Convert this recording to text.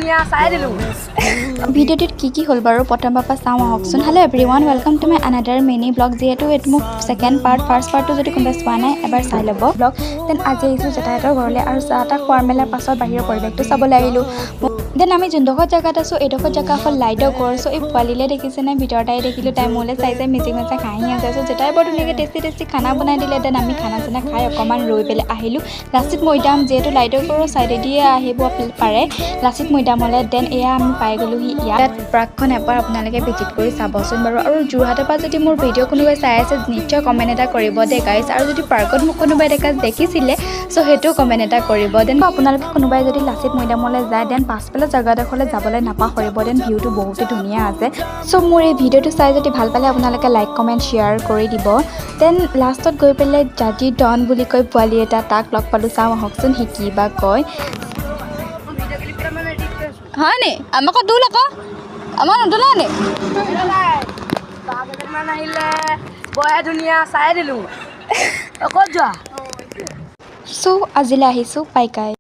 ধুনীয়া চাই দিলোঁ ভিডিঅ'টোত কি হ'ল বাৰু প্ৰথমৰ পৰা চাওঁ আহকচোন। Hello' everyone, welcome to my another mini blog. যিহেতু এইটো মোক ছেকেণ্ড পাৰ্ট, ফাৰ্ষ্ট পাৰ্টটো যদি কোনোবাই চোৱা নাই এবাৰ চাই ল'ব ব্লগ। দেন আজি আহিছোঁ জেঠাইহঁতৰ ঘৰলৈ আৰু চাহ তাহ খোৱাৰ মেলাৰ পাছত বাহিৰৰ পৰিৱেশটো চাবলৈ আহিলোঁ। দেন আমি যোনডোখৰ জেগাত আছোঁ এইডোখৰ জেগা হ'ল লাইটৰ ঘৰ। চ' এই পোৱালিলে দেখিছেনে, ভিতৰতে দেখিলোঁ তাই মোলৈ চাই মিচিং মেচাই হাঁহি আছে। চ' জেঠাই বৰ ধুনীয়াকৈ টেষ্টি খানা বনাই দিলে। দেন আমি খানা চানা খাই অকণমান ৰৈ পেলাই আহিলোঁ লাচিত মৈদাম। যিহেতু লাইটৰ ঘৰৰ ছাইডেদিয়ে আহিব পাৰে লাচিত মৈদামলৈ। দেন এয়া আমি পাই গ'লোহি ইয়াত পাৰ্কখন এবাৰ আপোনালোকে ভিজিট কৰি চাবচোন বাৰু। আৰু যোৰহাটৰ পৰা যদি মোৰ ভিডিঅ' কোনোবাই চাই আছে নিশ্চয় কমেণ্ট এটা কৰিব দেই গাইজ। আৰু যদি পাৰ্কত মোক কোনোবাই দেখিছিলে চ' সেইটো কমেণ্ট এটা কৰিব। দেন আপোনালোকে কোনোবাই যদি লাচিত মৈদামলৈ যায় দেন পাছফালে জেগাডোখৰলৈ যাবলৈ নাপাহৰিব। দেন ভিউটো বহুতেই ধুনীয়া আছে। চ' মোৰ এই ভিডিঅ'টো চাই যদি ভাল পালে আপোনালোকে লাইক কমেণ্ট শ্বেয়াৰ কৰি দিব। দেন লাষ্টত গৈ পেলাই জাতি ডন বুলি কয় পোৱালি এটা, তাক লগ পালোঁ। চাওঁ আহকচোন সি কি বা কয়। হয় নি? আমাক দূৰ আকৌ আমাক নদলা নি? মান আহিলে বৰ ধুনীয়া চাই দিলোঁ ক'ত যোৱা। চ' আজিলৈ আহিছোঁ, বাই গাইজ।